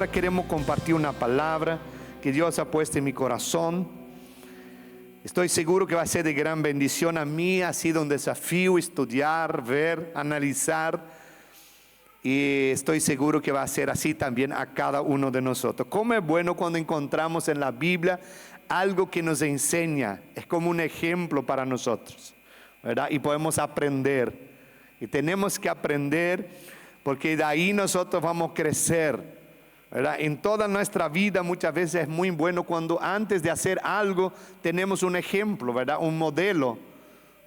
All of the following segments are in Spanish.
ahora queremos compartir una palabra que Dios ha puesto en mi corazón. Estoy seguro que va a ser de gran bendición. A mí ha sido un desafío estudiar, ver, analizar. Y estoy seguro que va a ser así también a cada uno de nosotros. Cómo es bueno cuando encontramos en la Biblia algo que nos enseña. Es como un ejemplo para nosotros, ¿verdad? Y podemos aprender. Y tenemos que aprender porque de ahí nosotros vamos a crecer, ¿verdad? En toda nuestra vida muchas veces es muy bueno cuando antes de hacer algo tenemos un ejemplo, ¿verdad? Un modelo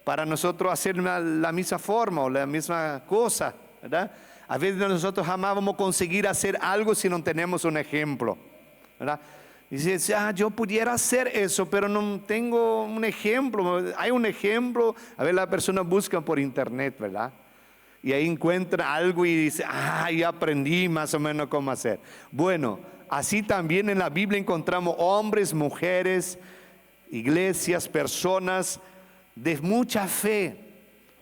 para nosotros hacer la misma forma o la misma cosa, ¿verdad? A veces nosotros jamás vamos a conseguir hacer algo si no tenemos un ejemplo, ¿verdad? Dice, yo pudiera hacer eso, pero no tengo un ejemplo. Hay un ejemplo, a ver, la persona busca por internet, ¿verdad? Y ahí encuentra algo y dice, ya aprendí más o menos cómo hacer. Bueno, así también en la Biblia encontramos hombres, mujeres, iglesias, personas de mucha fe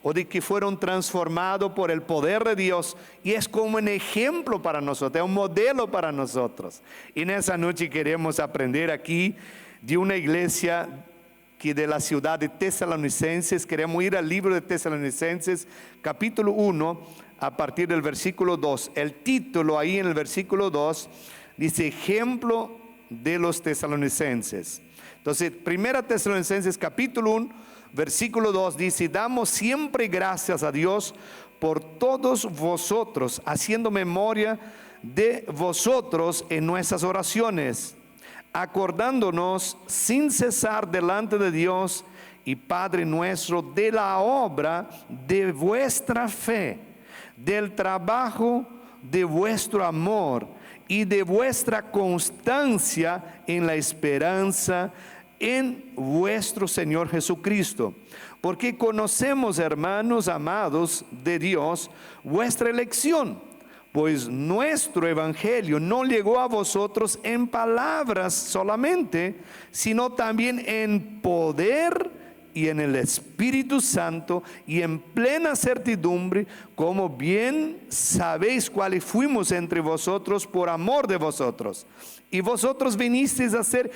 o de que fueron transformados por el poder de Dios, y es como un ejemplo para nosotros, es un modelo para nosotros. Y en esa noche queremos aprender aquí de una iglesia que de la ciudad de Tesalonicenses. Queremos ir al libro de Tesalonicenses, capítulo 1, a partir del versículo 2. El título ahí en el versículo 2 dice, ejemplo de los tesalonicenses. Entonces, 1 Tesalonicenses capítulo 1, versículo 2 dice, damos siempre gracias a Dios por todos vosotros, haciendo memoria de vosotros en nuestras oraciones, acordándonos sin cesar delante de Dios y Padre nuestro de la obra de vuestra fe, del trabajo de vuestro amor y de vuestra constancia en la esperanza en vuestro Señor Jesucristo. Porque conocemos, hermanos amados de Dios, vuestra elección, pues nuestro evangelio no llegó a vosotros en palabras solamente, sino también en poder y en el Espíritu Santo y en plena certidumbre, como bien sabéis cuáles fuimos entre vosotros por amor de vosotros. Y vosotros vinisteis a ser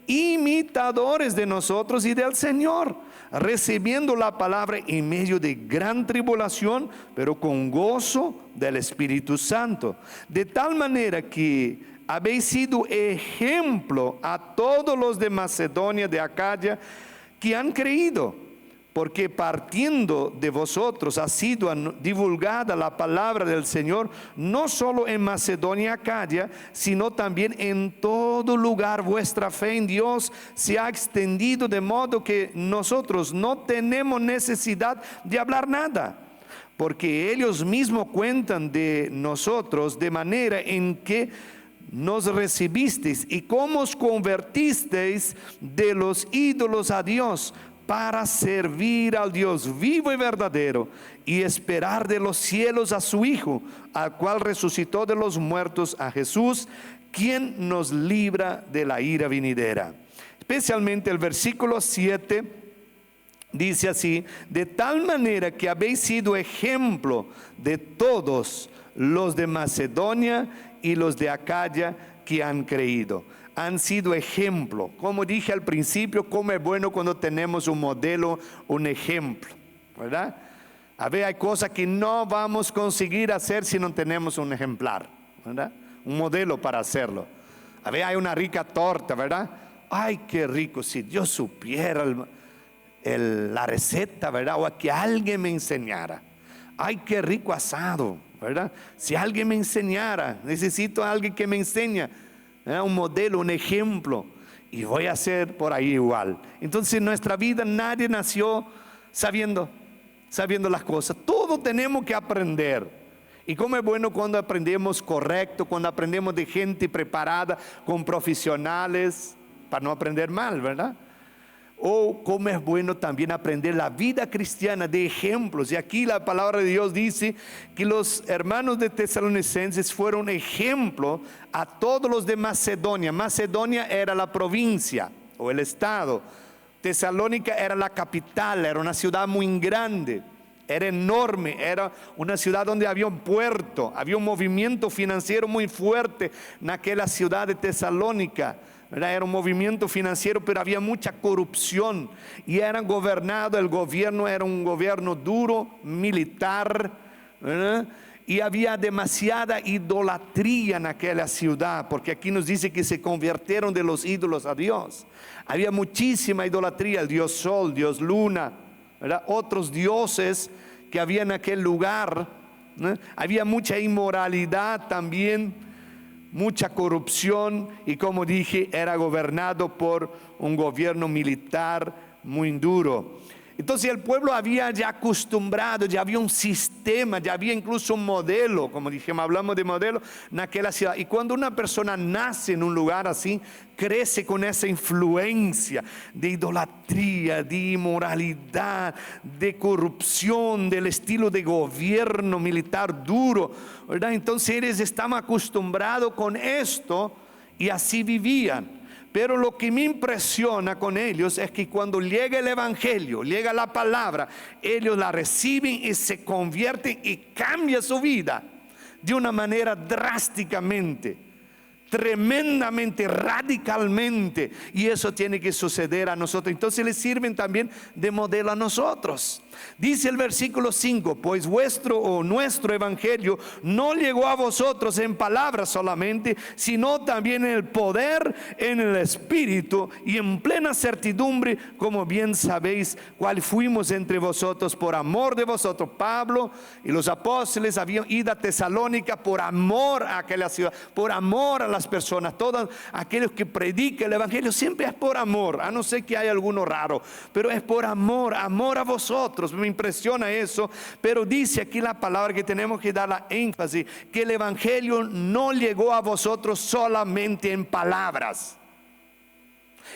imitadores de nosotros y del Señor, recibiendo la palabra en medio de gran tribulación, pero con gozo del Espíritu Santo, de tal manera que habéis sido ejemplo a todos los de Macedonia, de Acaya, que han creído. Porque partiendo de vosotros ha sido divulgada la palabra del Señor, no solo en Macedonia y Acaya, sino también en todo lugar. Vuestra fe en Dios se ha extendido de modo que nosotros no tenemos necesidad de hablar nada, porque ellos mismos cuentan de nosotros de manera en que nos recibisteis y cómo os convertisteis de los ídolos a Dios, para servir al Dios vivo y verdadero y esperar de los cielos a su Hijo, al cual resucitó de los muertos, a Jesús, quien nos libra de la ira venidera. Especialmente el versículo 7 dice así, de tal manera que habéis sido ejemplo de todos los de Macedonia y los de Acaya que han creído. Han sido ejemplo. Como dije al principio, como es bueno cuando tenemos un modelo, un ejemplo, ¿verdad? A ver, hay cosas que no vamos a conseguir hacer si no tenemos un ejemplar, ¿verdad? Un modelo para hacerlo. A ver, hay una rica torta, ¿verdad? Ay, qué rico, si yo supiera la receta, ¿verdad? O a que alguien me enseñara. Ay, qué rico asado, ¿verdad? Si alguien me enseñara, necesito a alguien que me enseñe. Un modelo, un ejemplo, y voy a hacer por ahí igual. Entonces en nuestra vida nadie nació sabiendo las cosas, todo tenemos que aprender. Y como es bueno cuando aprendemos correcto, cuando aprendemos de gente preparada, con profesionales, para no aprender mal, ¿verdad? O como es bueno también aprender la vida cristiana de ejemplos. Y aquí la palabra de Dios dice que los hermanos de Tesalonicenses fueron ejemplo a todos los de Macedonia. Macedonia era la provincia o el estado. Tesalónica era la capital, era una ciudad muy grande. era enorme, era una ciudad donde había un puerto, había un movimiento financiero muy fuerte en aquella ciudad de Tesalónica, ¿verdad? Era un movimiento financiero, pero había mucha corrupción y era gobernado, el gobierno era un gobierno duro, militar, ¿verdad? Y había demasiada idolatría en aquella ciudad, porque aquí nos dice que se convirtieron de los ídolos a Dios. Había muchísima idolatría, el dios sol, dios luna, ¿verdad? Otros dioses que había en aquel lugar, ¿no? Había mucha inmoralidad también, mucha corrupción, y como dije, era gobernado por un gobierno militar muy duro. Entonces el pueblo había ya acostumbrado, ya había un sistema, ya había incluso un modelo, como dijimos, hablamos de modelo en aquella ciudad. Y cuando una persona nace en un lugar así, crece con esa influencia de idolatría, de inmoralidad, de corrupción, del estilo de gobierno militar duro, ¿verdad? Entonces ellos estaban acostumbrados con esto y así vivían. Pero lo que me impresiona con ellos es que cuando llega el evangelio, llega la palabra, ellos la reciben y se convierten y cambia su vida de una manera drásticamente, tremendamente, radicalmente. Y eso tiene que suceder a nosotros. Entonces les sirven también de modelo a nosotros. Dice el versículo 5: pues nuestro evangelio no llegó a vosotros en palabras solamente, sino también en el poder, en el espíritu y en plena certidumbre, como bien sabéis cuál fuimos entre vosotros por amor de vosotros. Pablo y los apóstoles habían ido a Tesalónica por amor a aquella ciudad, por amor a las personas. Todos aquellos que predican el evangelio siempre es por amor, a no ser que haya alguno raro, pero es por amor, amor a vosotros. Me impresiona eso, pero dice aquí la palabra que tenemos que dar la énfasis, que el evangelio no llegó a vosotros solamente en palabras.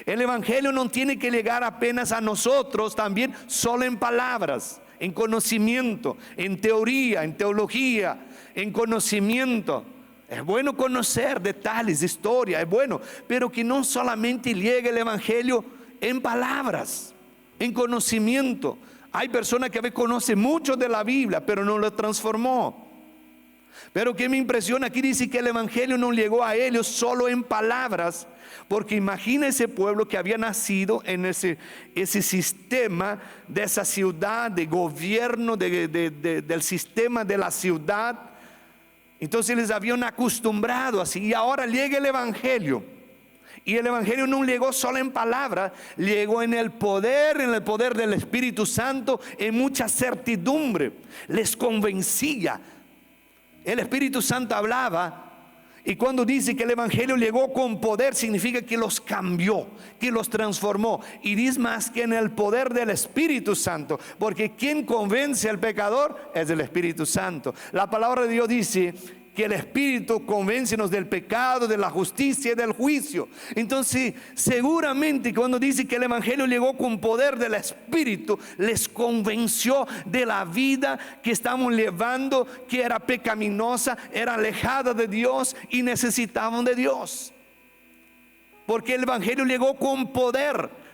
El evangelio no tiene que llegar apenas a nosotros también solo en palabras, en conocimiento, en teoría, en teología, en conocimiento. Es bueno conocer detalles, historia, es bueno, pero que no solamente llegue el evangelio en palabras, en conocimiento. Hay personas que a veces conocen mucho de la Biblia, pero no lo transformó. Pero que me impresiona, aquí dice que el evangelio no llegó a ellos solo en palabras, porque imagina ese pueblo que había nacido en ese sistema de esa ciudad, de gobierno, del sistema de la ciudad. Entonces les habían acostumbrado así, y ahora llega el evangelio. Y el evangelio no llegó solo en palabras, llegó en el poder del Espíritu Santo, en mucha certidumbre. Les convencía. El Espíritu Santo hablaba, y cuando dice que el evangelio llegó con poder, significa que los cambió, que los transformó. Y dice más, que en el poder del Espíritu Santo, porque quien convence al pecador es el Espíritu Santo. La palabra de Dios dice que el Espíritu convéncenos del pecado, de la justicia y del juicio. Entonces seguramente cuando dice que el evangelio llegó con poder del Espíritu, les convenció de la vida que estamos llevando, que era pecaminosa, era alejada de Dios y necesitaban de Dios, porque el evangelio llegó con poder.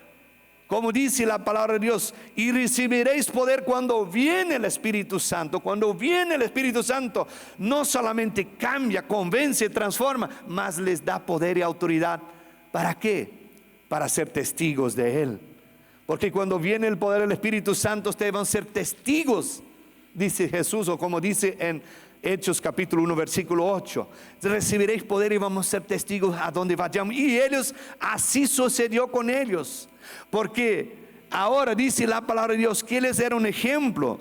Como dice la palabra de Dios, y recibiréis poder cuando viene el Espíritu Santo. Cuando viene el Espíritu Santo, no solamente cambia, convence, transforma, mas les da poder y autoridad. ¿Para qué? Para ser testigos de Él. Porque cuando viene el poder del Espíritu Santo, ustedes van a ser testigos, dice Jesús, o como dice en Hechos capítulo 1 versículo 8: recibiréis poder y vamos a ser testigos a donde vayamos. Y ellos, así sucedió con ellos. Porque ahora dice la palabra de Dios que les era un ejemplo.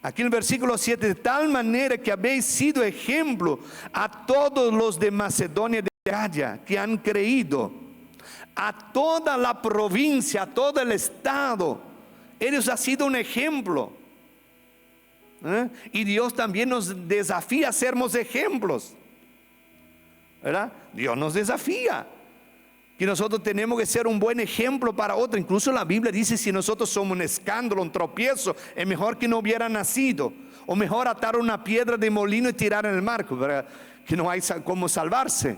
Aquí en el versículo 7: de tal manera que habéis sido ejemplo a todos los de Macedonia y de Acaya que han creído. A toda la provincia, a todo el estado, ellos han sido un ejemplo. Y Dios también nos desafía a sermos ejemplos, ¿verdad? Dios nos desafía que nosotros tenemos que ser un buen ejemplo para otros. Incluso la Biblia dice, si nosotros somos un escándalo, un tropiezo, es mejor que no hubiera nacido, o mejor atar una piedra de molino y tirar en el mar, ¿verdad? Que no hay cómo salvarse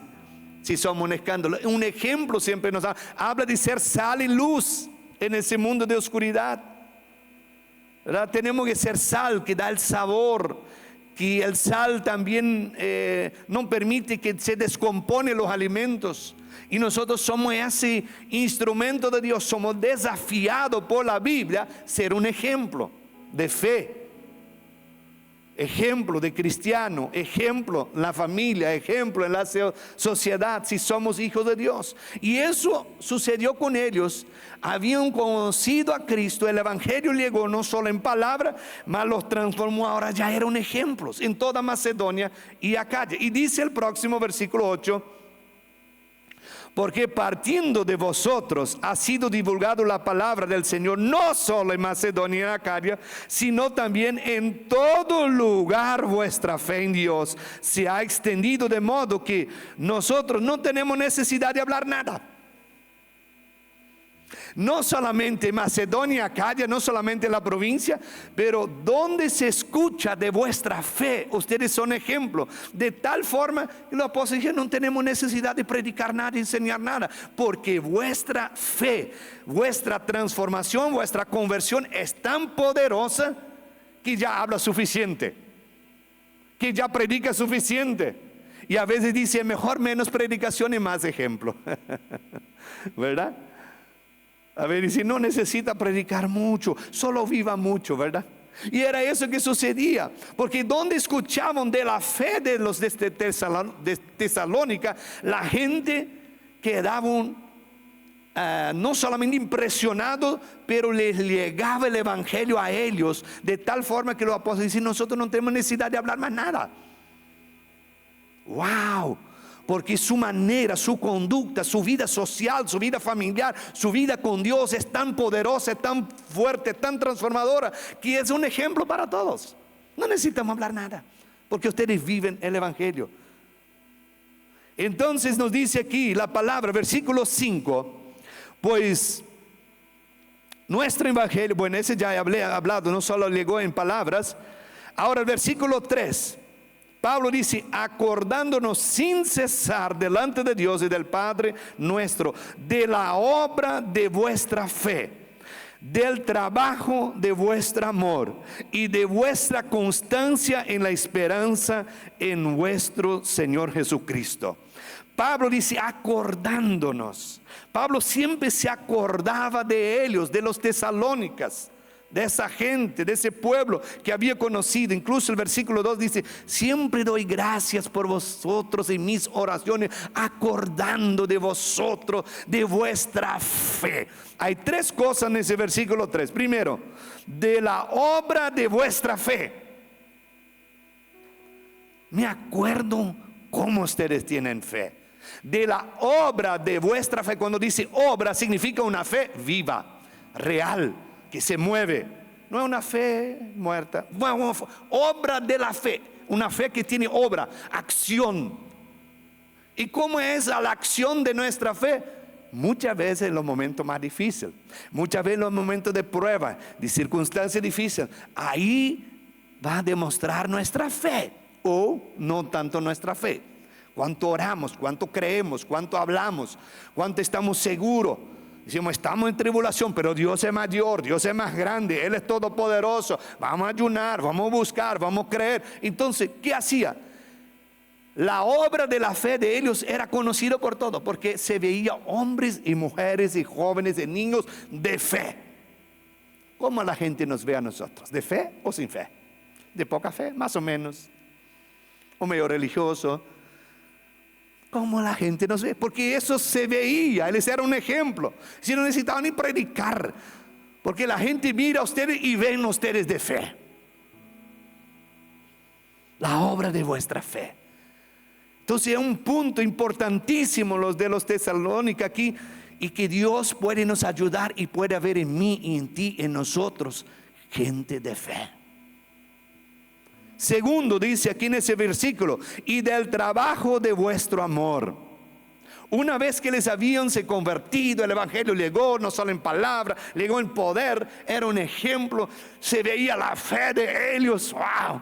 si somos un escándalo. Un ejemplo siempre nos habla de ser sal y luz en ese mundo de oscuridad. ¿verdad? Tenemos que ser sal que da el sabor, que el sal también no permite que se descomponen los alimentos. Y nosotros somos ese instrumento de Dios, somos desafiados por la Biblia a ser un ejemplo de fe, ejemplo de cristiano, ejemplo en la familia, ejemplo en la sociedad, si somos hijos de Dios. Y eso sucedió con ellos. Habían conocido a Cristo, el evangelio llegó no solo en palabra, mas los transformó, ahora ya eran ejemplos en toda Macedonia y Acaya. Y dice el próximo versículo 8: porque partiendo de vosotros ha sido divulgado la palabra del Señor, no solo en Macedonia y en Acaya, sino también en todo lugar. Vuestra fe en Dios se ha extendido, de modo que nosotros no tenemos necesidad de hablar nada. No solamente Macedonia, Acaya, no solamente la provincia, pero donde se escucha de vuestra fe, ustedes son ejemplo. De tal forma que los apóstoles dijeron: no tenemos necesidad de predicar nada, enseñar nada, porque vuestra fe, vuestra transformación, vuestra conversión es tan poderosa que ya habla suficiente, que ya predica suficiente. Y a veces dice: mejor menos predicación y más ejemplo. ¿Verdad? A ver, y si no necesita predicar mucho, solo viva mucho, ¿verdad? Y era eso que sucedía, porque donde escuchaban de la fe de los de Tesalónica, la gente quedaba no solamente impresionado, pero les llegaba el evangelio a ellos, de tal forma que los apóstoles dicen: nosotros no tenemos necesidad de hablar más nada. ¡Wow! Porque su manera, su conducta, su vida social, su vida familiar, su vida con Dios es tan poderosa, tan fuerte, tan transformadora, que es un ejemplo para todos. No necesitamos hablar nada, porque ustedes viven el evangelio. Entonces nos dice aquí la palabra, versículo 5: pues nuestro evangelio, bueno, ese ya he hablado, no solo llegó en palabras. Ahora el versículo 3, Pablo dice: acordándonos sin cesar delante de Dios y del Padre nuestro de la obra de vuestra fe, del trabajo de vuestro amor y de vuestra constancia en la esperanza en nuestro Señor Jesucristo. Pablo dice: acordándonos. Pablo siempre se acordaba de ellos, de los tesalónicas, de esa gente, de ese pueblo que había conocido. Incluso el versículo 2 dice: siempre doy gracias por vosotros en mis oraciones, acordando de vosotros, de vuestra fe. Hay tres cosas en ese versículo 3. Primero, de la obra de vuestra fe. Me acuerdo cómo ustedes tienen fe. De la obra de vuestra fe. Cuando dice obra, significa una fe viva, real, que se mueve. No es una fe muerta. Bueno, obra de la fe, una fe que tiene obra, acción. ¿Y cómo es la acción de nuestra fe? Muchas veces en los momentos más difíciles, muchas veces en los momentos de prueba, de circunstancias difíciles, ahí va a demostrar nuestra fe, o no tanto nuestra fe. Cuánto oramos, cuánto creemos, cuánto hablamos, cuánto estamos seguros. Decimos: estamos en tribulación, pero Dios es mayor, Dios es más grande, Él es todopoderoso. Vamos a ayunar, vamos a buscar, vamos a creer. Entonces, ¿qué hacía? La obra de la fe de ellos era conocida por todos, porque se veía hombres y mujeres y jóvenes y niños de fe. ¿Cómo la gente nos ve a nosotros? ¿De fe o sin fe? ¿De poca fe? Más o menos. ¿O medio religioso? ¿Cómo la gente nos ve? Porque eso se veía, Él era un ejemplo. Si no necesitaban ni predicar, porque la gente mira a ustedes y ven a ustedes de fe. La obra de vuestra fe. Entonces es un punto importantísimo los de los Tesalónica aquí, y que Dios puede nos ayudar y puede haber en mí y en ti, en nosotros, gente de fe. Segundo, dice aquí en ese versículo: y del trabajo de vuestro amor. Una vez que les habían se convertido, el evangelio llegó no solo en palabra, llegó en poder, era un ejemplo, se veía la fe de ellos. ¡Wow!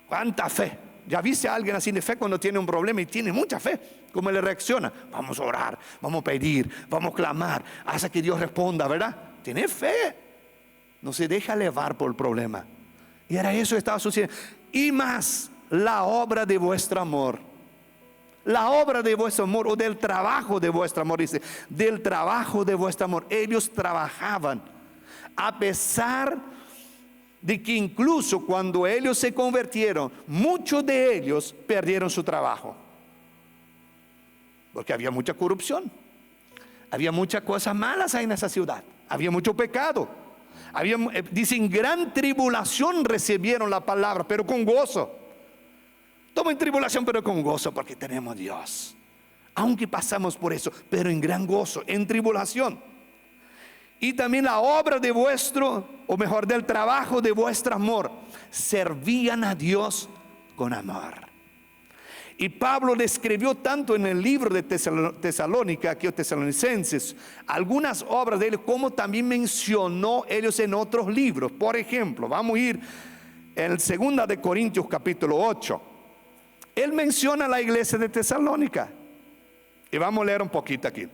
¡Cuánta fe! ¿Ya viste a alguien así de fe cuando tiene un problema y tiene mucha fe? ¿Cómo le reacciona? Vamos a orar, vamos a pedir, vamos a clamar hasta que Dios responda, ¿verdad? Tiene fe. No se deja llevar por el problema. Y era eso que estaba sucediendo. Y más, la obra de vuestro amor. La obra de vuestro amor, o del trabajo de vuestro amor, dice, del trabajo de vuestro amor. Ellos trabajaban, a pesar de que incluso cuando ellos se convirtieron, muchos de ellos perdieron su trabajo. Porque había mucha corrupción, había muchas cosas malas ahí en esa ciudad, había mucho pecado. Dicen, gran tribulación recibieron la palabra, pero con gozo. Toma en tribulación, pero con gozo, porque tenemos Dios. Aunque pasamos por eso, pero en gran gozo, en tribulación. Y también la obra de vuestro, o mejor, del trabajo de vuestro amor, servían a Dios con amor. Y Pablo describió tanto en el libro de Tesalónica, aquí o Tesalonicenses, algunas obras de él, como también mencionó ellos en otros libros. Por ejemplo, vamos a ir en 2 de Corintios capítulo 8. Él menciona la iglesia de Tesalónica. Y vamos a leer un poquito aquí.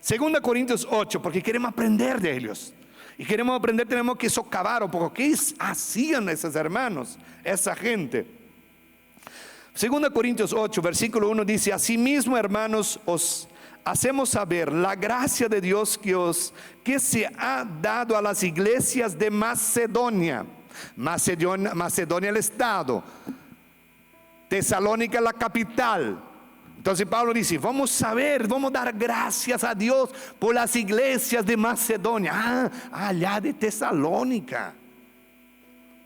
2 Corintios 8, porque queremos aprender de ellos. Y queremos aprender, tenemos que socavar un poco. ¿Qué hacían esos hermanos, esa gente? 2 Corintios 8, versículo 1 dice: asimismo, hermanos, os hacemos saber la gracia de Dios que se ha dado a las iglesias de Macedonia. Macedonia el estado, Tesalónica la capital. Entonces Pablo dice, vamos a dar gracias a Dios por las iglesias de Macedonia, allá de Tesalónica.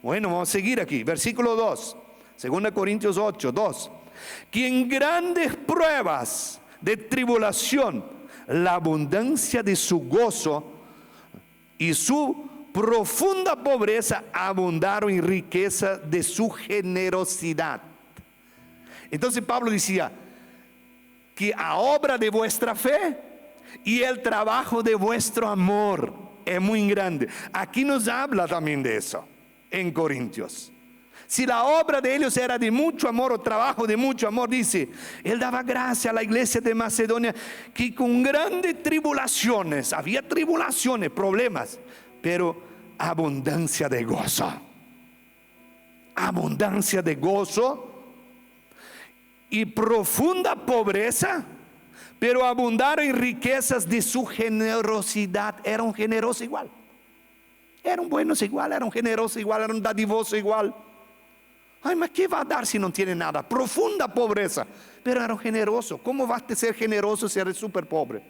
Bueno, vamos a seguir aquí, versículo 2, 2 Corintios 8, 2. Que en grandes pruebas de tribulación, la abundancia de su gozo y su profunda pobreza abundaron en riqueza de su generosidad. Entonces Pablo decía que a obra de vuestra fe y el trabajo de vuestro amor es muy grande. Aquí nos habla también de eso en Corintios. Si la obra de ellos era de mucho amor, o trabajo de mucho amor, dice, él daba gracia a la iglesia de Macedonia, que con grandes tribulaciones, había tribulaciones, problemas, pero abundancia de gozo. Abundancia de gozo y profunda pobreza, pero abundaron en riquezas de su generosidad. Era un generoso igual, era un bueno igual, era un generoso igual, era un dadivoso igual. Ay, mas ¿qué va a dar si no tiene nada? Profunda pobreza, pero era un generoso. ¿Cómo vas a ser generoso si eres súper pobre?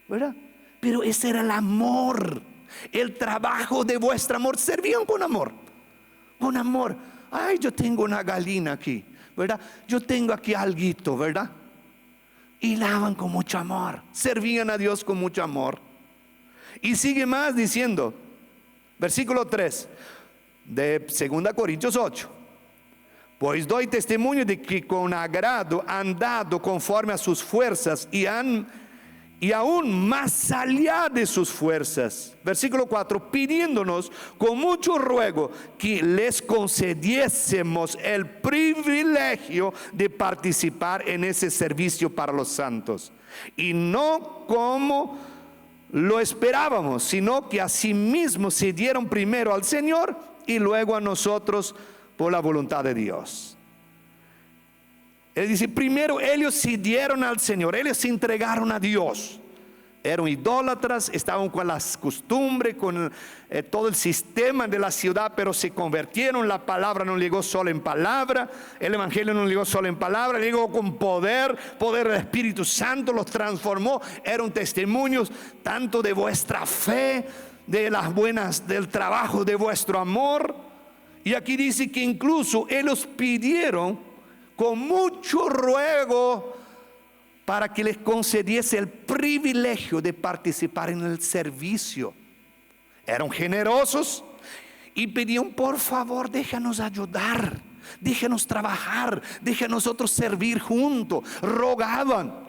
¿Verdad? Pero ese era el amor, el trabajo de vuestro amor. Servían con amor, con amor. Ay, yo tengo una gallina aquí, ¿verdad? Yo tengo aquí alguito, ¿verdad? Y lavan con mucho amor, servían a Dios con mucho amor. Y sigue más diciendo, versículo 3 de 2 Corintios 8. Pues doy testimonio de que con agrado han dado conforme a sus fuerzas y aún más allá de sus fuerzas. Versículo 4, pidiéndonos con mucho ruego que les concediésemos el privilegio de participar en ese servicio para los santos. Y no como lo esperábamos, sino que asimismo se dieron primero al Señor y luego a nosotros por la voluntad de Dios. Él dice, primero ellos se dieron al Señor, ellos se entregaron a Dios. Eran idólatras, estaban con las costumbres, con todo el sistema de la ciudad, pero se convirtieron. La palabra no llegó solo en palabra, el evangelio no llegó solo en palabra, llegó con poder del Espíritu Santo, los transformó. Eran testimonios tanto de vuestra fe, de las buenas, del trabajo de vuestro amor. Y aquí dice que incluso ellos pidieron con mucho ruego para que les concediese el privilegio de participar en el servicio. Eran generosos y pedían, por favor, déjanos ayudar, déjanos trabajar, déjanos nosotros servir juntos. Rogaban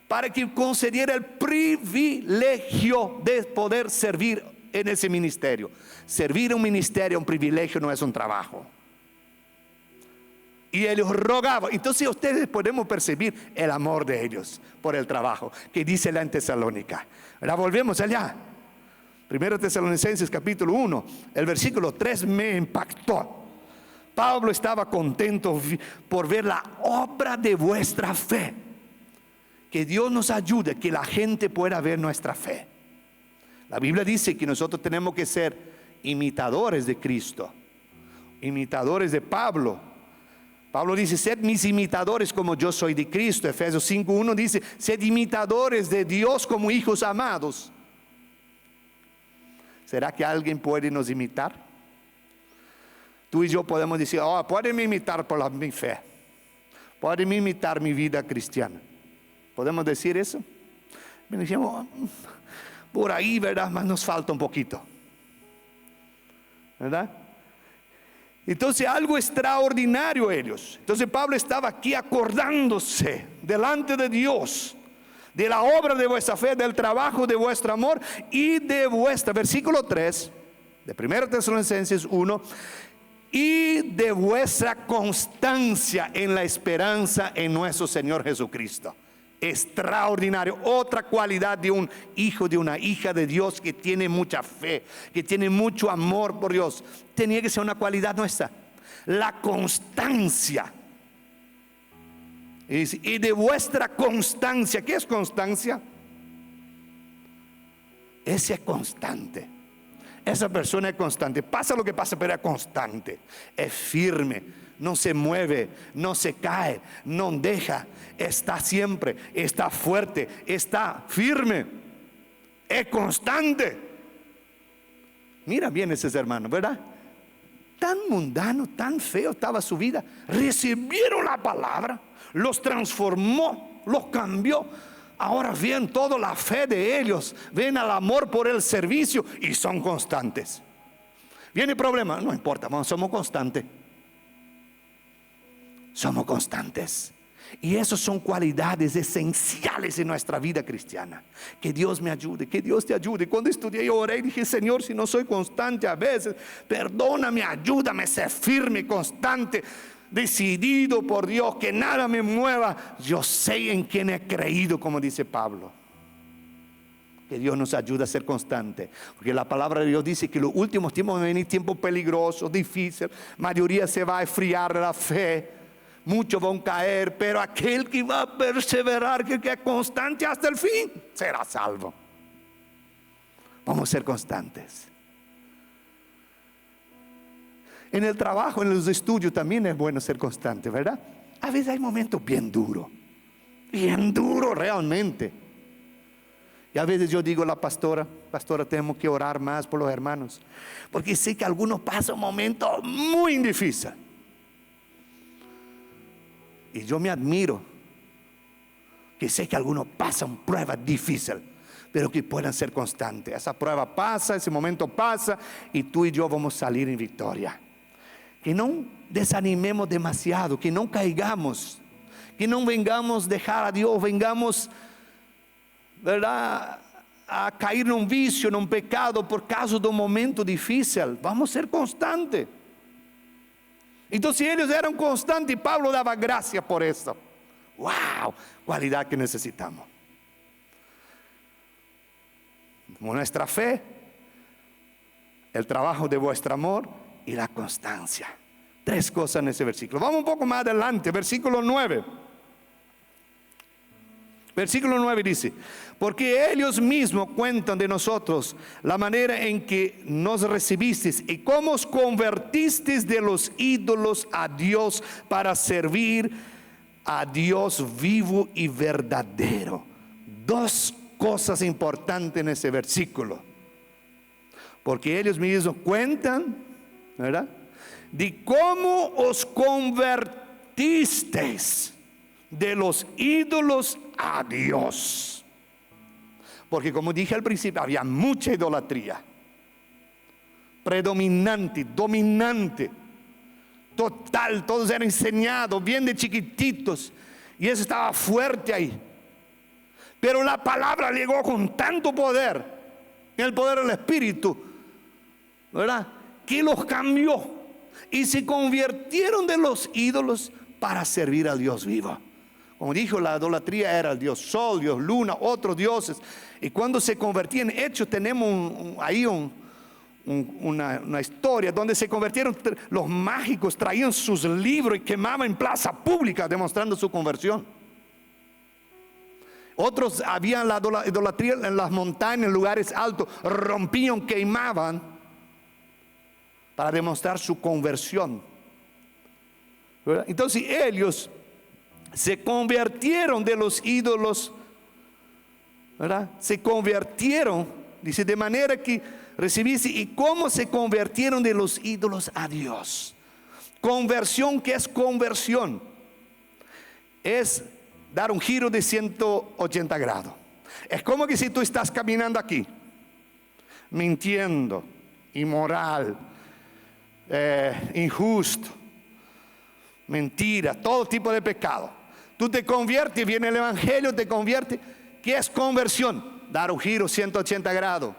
para que concediera el privilegio de poder servir en ese ministerio. Servir un ministerio, un privilegio, no es un trabajo. Y ellos rogaban. Entonces ustedes podemos percibir el amor de ellos por el trabajo que dice la en Tesalónica. Ahora volvemos allá. 1 Tesalonicenses capítulo 1, el versículo 3 me impactó. Pablo estaba contento por ver la obra de vuestra fe. Que Dios nos ayude, que la gente pueda ver nuestra fe. La Biblia dice que nosotros tenemos que ser imitadores de Cristo, imitadores de Pablo. Pablo dice, sed mis imitadores como yo soy de Cristo. Efesios 5:1 dice, sed imitadores de Dios como hijos amados. ¿Será que alguien puede nos imitar? Tú y yo podemos decir, pueden me imitar por mi fe, pueden me imitar mi vida cristiana. ¿Podemos decir eso? Me decimos, por ahí, ¿verdad? Mas nos falta un poquito, ¿verdad? Entonces algo extraordinario ellos. Entonces Pablo estaba aquí acordándose delante de Dios de la obra de vuestra fe, del trabajo de vuestro amor y de vuestra, versículo 3 de 1 Tesalonicenses 1, y de vuestra constancia en la esperanza en nuestro Señor Jesucristo. Extraordinario, otra cualidad de un hijo, de una hija de Dios que tiene mucha fe, que tiene mucho amor por Dios. Tenía que ser una cualidad nuestra, la constancia. Y de vuestra constancia. ¿Qué es constancia? Ese es constante. Esa persona es constante. Pasa lo que pasa, pero es constante. Es firme. No se mueve, no se cae, no deja. Está siempre, está fuerte, está firme. Es constante. Mira bien esos hermanos, ¿verdad? Tan mundano, tan feo estaba su vida. Recibieron la palabra, los transformó, los cambió. Ahora ven toda la fe de ellos, ven el amor por el servicio y son constantes. Viene problema, no importa, somos constantes. Somos constantes. Y esas son cualidades esenciales en nuestra vida cristiana. Que Dios me ayude, que Dios te ayude. Cuando estudié yo oré y dije, Señor, si no soy constante a veces, perdóname, ayúdame a ser firme, constante, decidido por Dios, que nada me mueva. Yo sé en quién he creído, como dice Pablo. Que Dios nos ayude a ser constante, porque la palabra de Dios dice que los últimos tiempos van a venir tiempos peligrosos, difíciles. Mayoría se va a enfriar la fe, muchos van a caer, pero aquel que va a perseverar, que es constante hasta el fin, será salvo. Vamos a ser constantes. En el trabajo, en los estudios también es bueno ser constante, ¿verdad? A veces hay momentos bien duros realmente. Y a veces yo digo a la pastora, tenemos que orar más por los hermanos, porque sé que algunos pasan momentos muy difíciles. Y yo me admiro, que sé que algunos pasan pruebas difíciles, pero que puedan ser constantes. Esa prueba pasa, ese momento pasa, y tú y yo vamos a salir en victoria. Que no desanimemos demasiado, que no caigamos, que no vengamos a dejar a Dios, vengamos, ¿verdad?, a caer en un vicio, en un pecado por causa de un momento difícil. Vamos a ser constantes. Entonces ellos eran constantes y Pablo daba gracias por eso. ¡Wow! Cualidad que necesitamos. Nuestra fe, el trabajo de vuestro amor y la constancia. 3 cosas en ese versículo. Vamos un poco más adelante, versículo 9. Versículo 9 dice: porque ellos mismos cuentan de nosotros la manera en que nos recibisteis y cómo os convertisteis de los ídolos a Dios para servir a Dios vivo y verdadero. 2 cosas importantes en ese versículo. Porque ellos mismos cuentan, ¿verdad?, de cómo os convertisteis de los ídolos a Dios. Porque como dije al principio, había mucha idolatría, predominante, dominante, total. Todos eran enseñados bien de chiquititos, y eso estaba fuerte ahí. Pero la palabra llegó con tanto poder, el poder del Espíritu, ¿verdad?, que los cambió y se convirtieron de los ídolos para servir a Dios vivo. Como dijo, la idolatría era el dios sol, dios luna, otros dioses. Y cuando se convertían, en Hechos tenemos una historia donde se convirtieron los mágicos, traían sus libros y quemaban en plaza pública demostrando su conversión. Otros habían la idolatría en las montañas, en lugares altos, rompían, quemaban para demostrar su conversión, ¿verdad? Entonces ellos se convirtieron de los ídolos, ¿verdad? Se convirtieron, dice, de manera que recibiste. ¿Y cómo se convirtieron de los ídolos a Dios? Conversión. ¿Qué es conversión? Es dar un giro de 180 grados. Es como que si tú estás caminando aquí, mintiendo, inmoral, injusto, mentira, todo tipo de pecado. Tú te conviertes, viene el evangelio, te convierte. ¿Qué es conversión? Dar un giro 180 grados.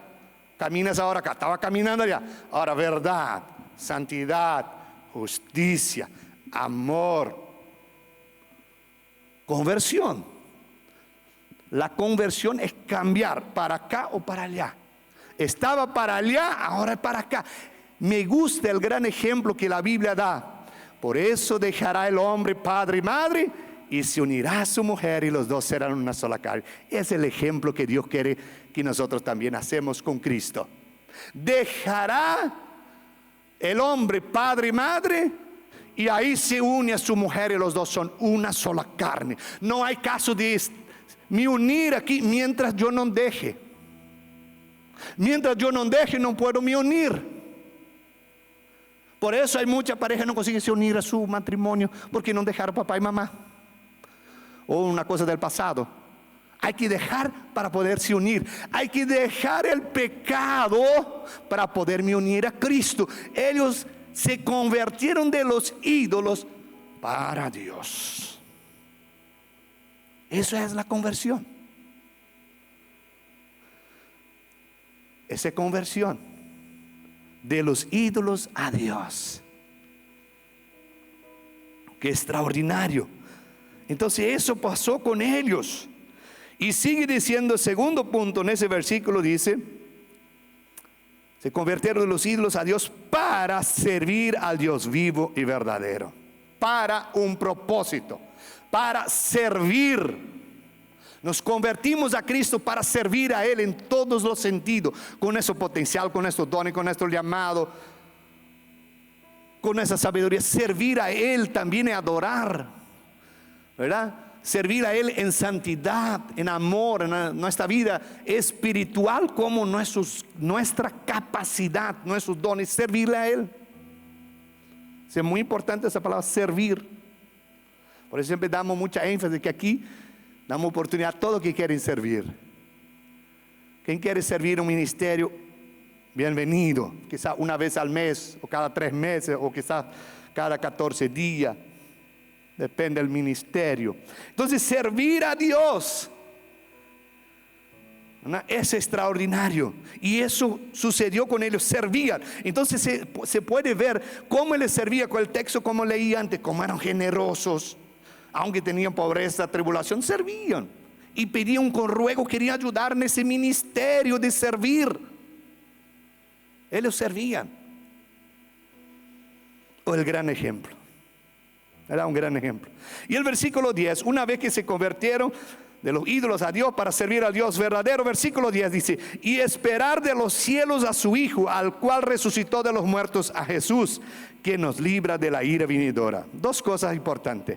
Caminas ahora acá, estaba caminando allá. Ahora verdad, santidad, justicia, amor. Conversión. La conversión es cambiar para acá o para allá. Estaba para allá, ahora es para acá. Me gusta el gran ejemplo que la Biblia da. Por eso dejará el hombre padre y madre y se unirá a su mujer y los dos serán una sola carne. Es el ejemplo que Dios quiere que nosotros también hacemos con Cristo. Dejará el hombre padre y madre y ahí se une a su mujer y los dos son una sola carne. No hay caso de me unir aquí mientras yo no deje. Mientras yo no deje no puedo me unir. Por eso hay muchas parejas que no consiguen se unir a su matrimonio porque no dejaron papá y mamá. O una cosa del pasado. Hay que dejar para poderse unir. Hay que dejar el pecado para poderme unir a Cristo. Ellos se convirtieron de los ídolos para Dios. Eso es la conversión. Esa conversión de los ídolos a Dios. Qué extraordinario. Entonces eso pasó con ellos. Y sigue diciendo el segundo punto en ese versículo, dice: se convirtieron de los ídolos a Dios para servir al Dios vivo y verdadero. Para un propósito, para servir. Nos convertimos a Cristo para servir a Él en todos los sentidos, con nuestro potencial, con nuestro don y con nuestro llamado, con esa sabiduría. Servir a Él también es adorar, ¿verdad? Servir a Él en santidad, en amor, en nuestra vida espiritual, como nuestra capacidad, nuestros dones, servirle a Él. Es muy importante esa palabra, servir. Por eso siempre damos mucha énfasis que aquí damos oportunidad a todos que quieren servir. Quien quiere servir un ministerio, bienvenido. Quizás una vez al mes, o cada 3 meses, o quizás cada 14 días. Depende del ministerio. Entonces servir a Dios es extraordinario. Y eso sucedió con ellos, servían. Entonces se puede ver cómo les servía con el texto, como leí antes, cómo eran generosos. Aunque tenían pobreza, tribulación, servían. Y pedían con ruego, querían ayudar en ese ministerio de servir. Ellos servían. El gran ejemplo. Era un gran ejemplo. Y el versículo 10, una vez que se convirtieron de los ídolos a Dios para servir al Dios verdadero, versículo 10 dice: y esperar de los cielos a su Hijo, al cual resucitó de los muertos, a Jesús, que nos libra de la ira venidora. 2 cosas importantes.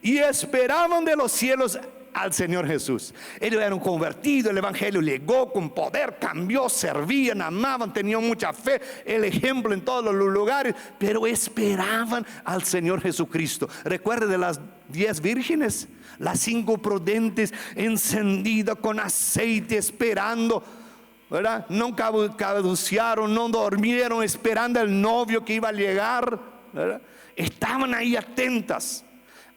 Y esperaban de los cielos al Señor Jesús. Ellos eran convertidos, el evangelio llegó con poder, cambió, servían, amaban, tenían mucha fe, el ejemplo en todos los lugares, pero esperaban al Señor Jesucristo. Recuerda de las 10 vírgenes, las 5 prudentes, encendidas con aceite, esperando, ¿verdad? No caducearon, no durmieron, esperando al novio que iba a llegar, ¿verdad? Estaban ahí atentas.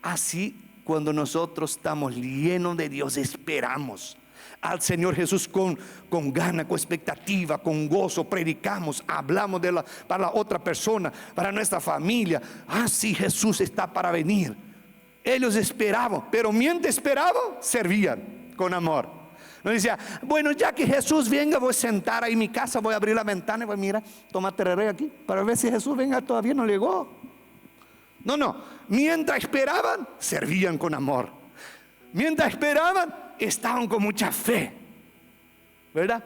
Así, cuando nosotros estamos llenos de Dios, esperamos al Señor Jesús con gana, con expectativa, con gozo, predicamos, hablamos para la otra persona, para nuestra familia. Sí, Jesús está para venir. Ellos esperaban, pero mientras esperaban, servían con amor. No decía, bueno, ya que Jesús venga, voy a sentar ahí en mi casa, voy a abrir la ventana y voy a mirar, toma tereré aquí, para ver si Jesús venga, todavía no llegó. No, mientras esperaban, servían con amor. Mientras esperaban, estaban con mucha fe, ¿verdad?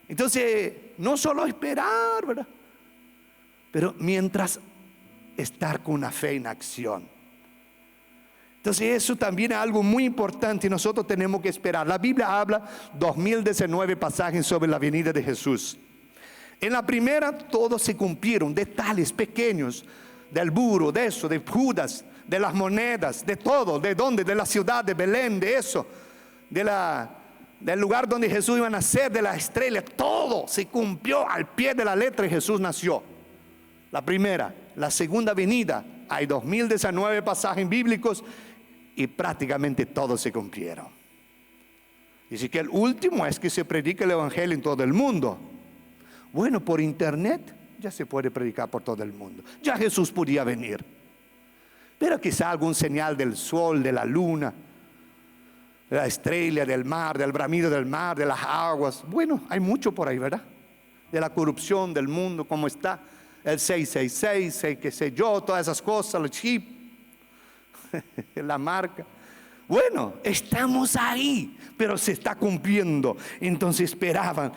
Entonces, no solo esperar, ¿verdad? Pero mientras estar con una fe en acción. Entonces eso también es algo muy importante y nosotros tenemos que esperar. La Biblia habla 2019 pasajes sobre la venida de Jesús. En la primera todos se cumplieron, detalles pequeños del burro, de eso, de Judas, de las monedas, de todo, de dónde, de la ciudad de Belén, de eso, del lugar donde Jesús iba a nacer, de la estrella, todo se cumplió al pie de la letra y Jesús nació. La primera, la segunda venida, hay 2019 pasajes bíblicos y prácticamente todos se cumplieron. Dice que el último es que se predique el evangelio en todo el mundo. Bueno, por internet ya se puede predicar por todo el mundo. Ya Jesús podía venir. Pero quizá algún señal del sol, de la luna, de la estrella, del mar, del bramido del mar, de las aguas. Bueno, hay mucho por ahí, ¿verdad? De la corrupción del mundo, cómo está. El 666, qué sé yo, todas esas cosas, el chip, la marca. Bueno, estamos ahí, pero se está cumpliendo. Entonces esperaban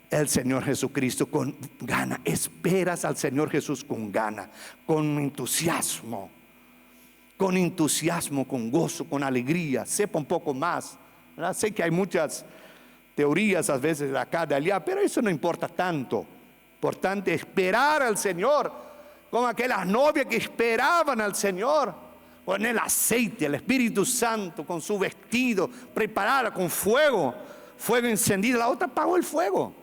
el Señor Jesucristo con gana. Esperas al Señor Jesús con gana, con entusiasmo, con gozo, con alegría. Sepa un poco más, ¿verdad? Sé que hay muchas teorías a veces de acá, de allá, pero eso no importa tanto. Importante esperar al Señor, como aquellas novias que esperaban al Señor, con el aceite, el Espíritu Santo, con su vestido, preparada con fuego encendido. La otra pagó el fuego,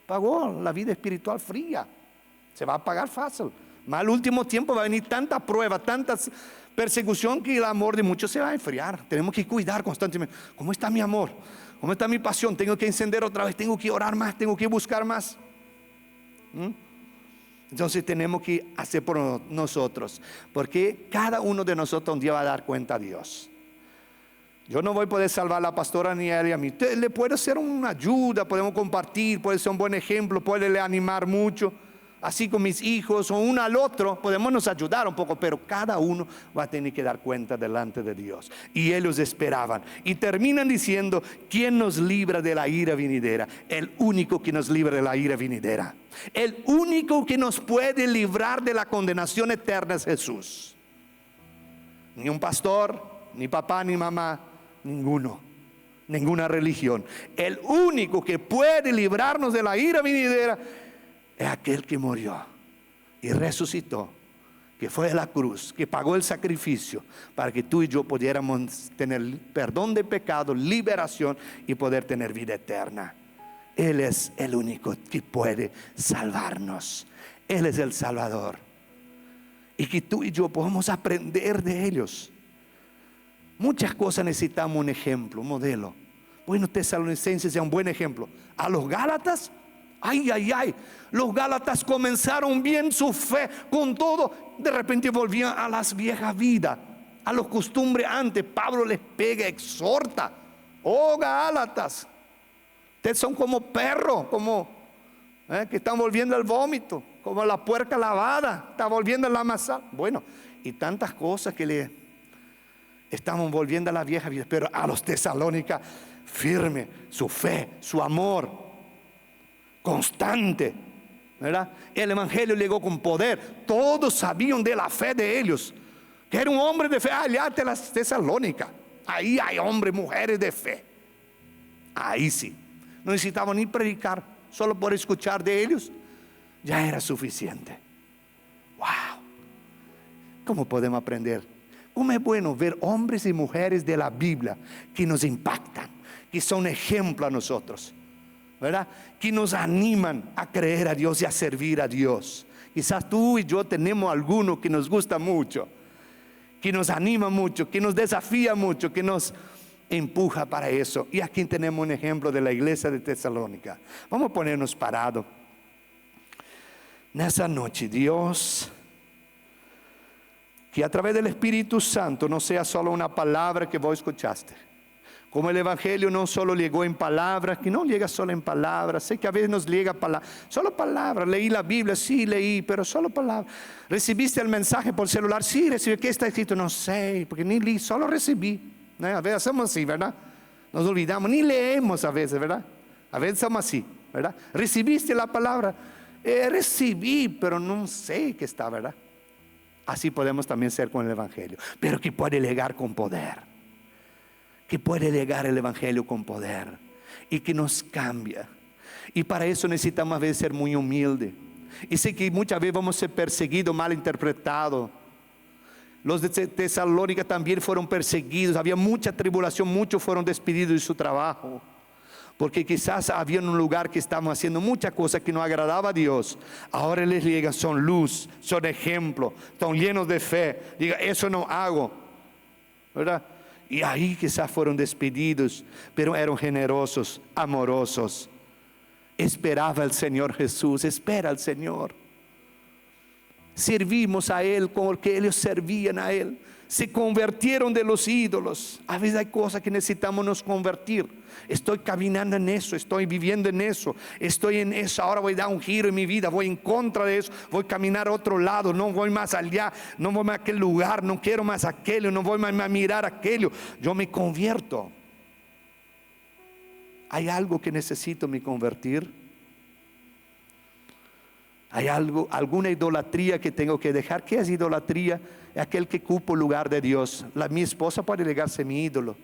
pagó la vida espiritual fría. Se va a apagar fácil. Más al último tiempo va a venir tanta prueba, tanta persecución, que el amor de muchos se va a enfriar. Tenemos que cuidar constantemente. ¿Cómo está mi amor? ¿Cómo está mi pasión? Tengo que encender otra vez, tengo que orar más, tengo que buscar más. Entonces tenemos que hacer por nosotros, porque cada uno de nosotros un día va a dar cuenta a Dios. Yo no voy a poder salvar a la pastora ni a él y a mí. Usted le puede ser una ayuda, podemos compartir, puede ser un buen ejemplo, puede animar mucho. Así con mis hijos o uno al otro podemos nos ayudar un poco, pero cada uno va a tener que dar cuenta delante de Dios. Y ellos esperaban y terminan diciendo: ¿quién nos libra de la ira venidera? El único que nos libra de la ira venidera, el único que nos puede librar de la condenación eterna es Jesús. Ni un pastor, ni papá, ni mamá, ninguna religión. El único que puede librarnos de la ira venidera es aquel que murió y resucitó, que fue a la cruz, que pagó el sacrificio para que tú y yo pudiéramos tener perdón de pecado, liberación y poder tener vida eterna. Él es el único que puede salvarnos. Él es el Salvador. Y que tú y yo podamos aprender de ellos. Muchas cosas necesitamos un ejemplo, un modelo. Bueno, Tesalonicenses es un buen ejemplo. A los Gálatas, ay, los Gálatas comenzaron bien su fe con todo, de repente volvían a las viejas vidas, a los costumbres antes. Pablo les pega, exhorta: oh Gálatas, ustedes son como perros, que están volviendo al vómito, como la puerca lavada, está volviendo a la masa. Bueno, y tantas cosas que le estamos volviendo a la vieja vida. Pero a los Tesalónicas, firme su fe, su amor constante, ¿verdad? El evangelio llegó con poder. Todos sabían de la fe de ellos, que era un hombre de fe. Allá de las Tesalónicas, ahí hay hombres, mujeres de fe. Ahí sí, no necesitaban ni predicar, solo por escuchar de ellos ya era suficiente. Wow, ¿cómo podemos aprender? ¿Cómo es bueno ver hombres y mujeres de la Biblia que nos impactan, que son ejemplo a nosotros, ¿verdad? Que nos animan a creer a Dios y a servir a Dios. Quizás tú y yo tenemos alguno que nos gusta mucho, que nos anima mucho, que nos desafía mucho, que nos empuja para eso. Y aquí tenemos un ejemplo de la iglesia de Tesalónica. Vamos a ponernos parados. En esa noche Dios que a través del Espíritu Santo no sea solo una palabra que vos escuchaste. Como el Evangelio no solo llegó en palabras, que no llega solo en palabras. Sé que a veces nos llega solo palabras. Leí la Biblia, sí leí, pero solo palabras. ¿Recibiste el mensaje por celular? Sí, recibí. ¿Qué está escrito? No sé, porque ni leí, solo recibí. A veces somos así, ¿verdad? Nos olvidamos, ni leemos a veces, ¿verdad? A veces somos así, ¿verdad? ¿Recibiste la palabra? Recibí, pero no sé qué está, ¿verdad? Así podemos también ser con el Evangelio, pero que puede llegar con poder. Que puede llegar el Evangelio con poder y que nos cambia. Y para eso necesitamos a veces ser muy humildes. Y sé que muchas veces vamos a ser perseguidos, mal interpretados. Los de Tesalónica también fueron perseguidos, había mucha tribulación, muchos fueron despedidos de su trabajo. Porque quizás había un lugar que estaban haciendo muchas cosas que no agradaba a Dios. Ahora les llega, son luz, son ejemplo, están llenos de fe. Diga, eso no hago, ¿verdad? Y ahí quizás fueron despedidos, pero eran generosos, amorosos. Esperaba al Señor Jesús, espera al Señor. Servimos a Él porque ellos servían a Él. Se convirtieron de los ídolos. A veces hay cosas que necesitamos nos convertir. Estoy caminando en eso, estoy viviendo en eso, estoy en eso. Ahora voy a dar un giro en mi vida, voy en contra de eso, voy a caminar a otro lado, no voy más allá, no voy más a aquel lugar, no quiero más aquello, no voy más a mirar aquello. Yo me convierto. ¿Hay algo que necesito me convertir? ¿Hay algo, alguna idolatría que tengo que dejar? ¿Qué es idolatría? Es aquel que ocupa el lugar de Dios. Mi esposa puede llegarse mi ídolo.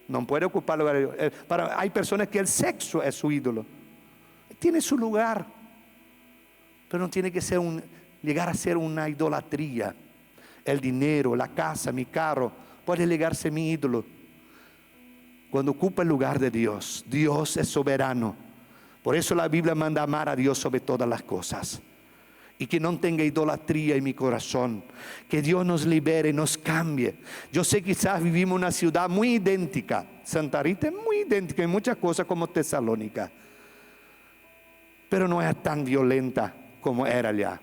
No puede ocupar el lugar de Dios. Hay personas que el sexo es su ídolo. Tiene su lugar, pero no tiene que ser llegar a ser una idolatría. El dinero, la casa, mi carro, puede llegarse mi ídolo. Cuando ocupa el lugar de Dios, Dios es soberano. Por eso la Biblia manda amar a Dios sobre todas las cosas. Y que no tenga idolatría en mi corazón. Que Dios nos libere, nos cambie. Yo sé que quizás vivimos en una ciudad muy idéntica. Santa Rita es muy idéntica en muchas cosas como Tesalónica. Pero no es tan violenta como era allá.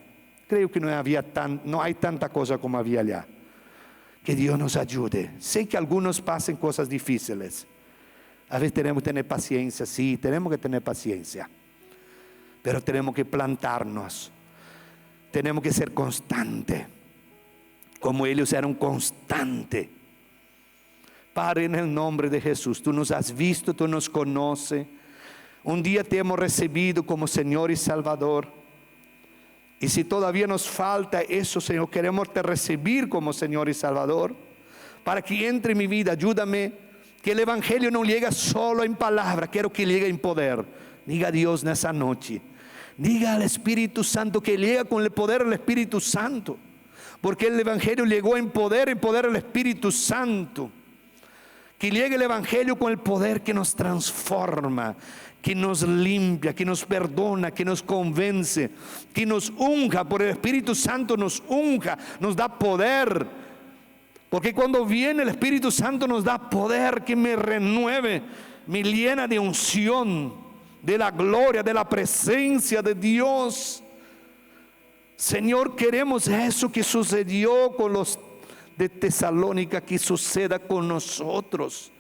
Creo que no hay tanta cosa como había allá. Que Dios nos ayude. Sé que algunos pasen cosas difíciles. A veces tenemos que tener paciencia, sí, tenemos que tener paciencia. Pero tenemos que plantarnos. Tenemos que ser constantes. Como ellos eran constantes. Padre, en el nombre de Jesús, tú nos has visto, tú nos conoces. Un día te hemos recibido como Señor y Salvador. Y si todavía nos falta eso, Señor, queremos te recibir como Señor y Salvador. Para que entre en mi vida, ayúdame. Que el Evangelio no llega solo en palabras, quiero que llegue en poder. Diga a Dios en esa noche. Diga al Espíritu Santo que llega con el poder del Espíritu Santo. Porque el Evangelio llegó en poder del Espíritu Santo. Que llegue el Evangelio con el poder que nos transforma, que nos limpia, que nos perdona, que nos convence, que nos unja. Por el Espíritu Santo nos unja, nos da poder. Porque cuando viene el Espíritu Santo nos da poder que me renueve, me llena de unción, de la gloria, de la presencia de Dios. Señor, queremos eso que sucedió con los de Tesalónica, que suceda con nosotros.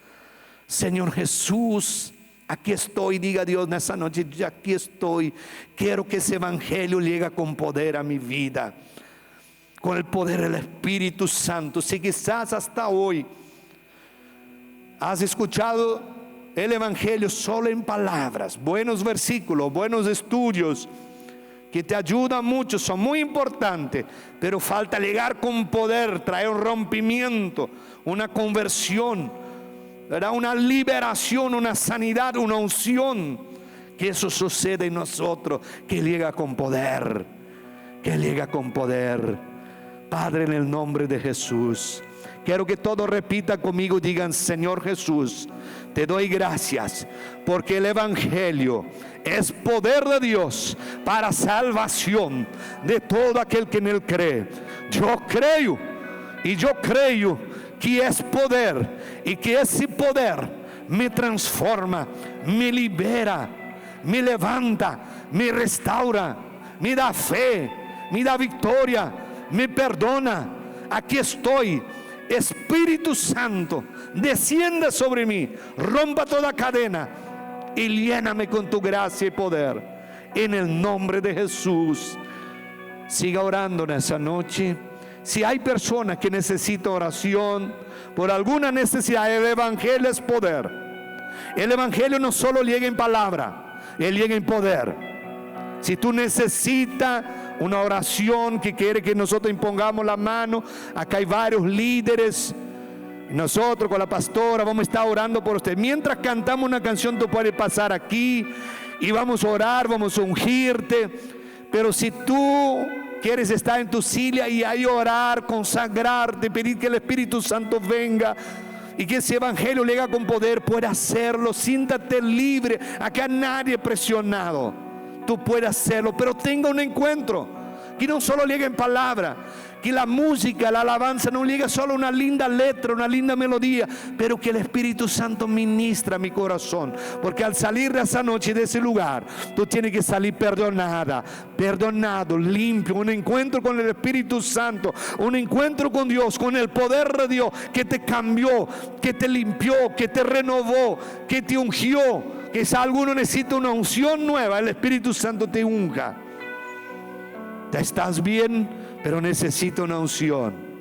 Señor Jesús, aquí estoy, diga Dios en esa noche, ya aquí estoy. Quiero que ese Evangelio llegue con poder a mi vida. Con el poder del Espíritu Santo. Si quizás hasta hoy has escuchado el Evangelio solo en palabras, buenos versículos, buenos estudios que te ayudan mucho, son muy importantes, pero falta llegar con poder, traer un rompimiento, una conversión, ¿verdad? Una liberación, una sanidad, una unción. Que eso suceda en nosotros, que llega con poder, que llega con poder. Padre, en el nombre de Jesús, quiero que todos repitan conmigo, digan: Señor Jesús, te doy gracias porque el Evangelio es poder de Dios para salvación de todo aquel que en él cree. Yo creo y yo creo que es poder y que ese poder me transforma, me libera, me levanta, me restaura, me da fe, me da victoria, me perdona, aquí estoy. Espíritu Santo, descienda sobre mí, rompa toda cadena y lléname con tu gracia y poder. En el nombre de Jesús. Siga orando en esa noche. Si hay personas que necesitan oración por alguna necesidad, el Evangelio es poder. El Evangelio no solo llega en palabra, Él llega en poder. Si tú necesitas una oración que quiere que nosotros impongamos la mano, acá hay varios líderes. Nosotros con la pastora vamos a estar orando por usted. Mientras cantamos una canción, tú puedes pasar aquí y vamos a orar, vamos a ungirte. Pero si tú quieres estar en tu silla y ahí orar, consagrarte, pedir que el Espíritu Santo venga y que ese Evangelio le haga con poder, puedes hacerlo. Siéntate libre. Acá nadie presionado. Tú puedes hacerlo, pero tenga un encuentro que no solo llegue en palabra, que la música, la alabanza no llegue solo una linda letra, una linda melodía, pero que el Espíritu Santo ministra mi corazón, porque al salir de esa noche, de ese lugar, tú tienes que salir perdonada, perdonado, limpio, un encuentro con el Espíritu Santo, un encuentro con Dios, con el poder de Dios que te cambió, que te limpió, que te renovó, que te ungió. Que si alguno necesita una unción nueva, el Espíritu Santo te unja. Estás bien, pero necesita una unción.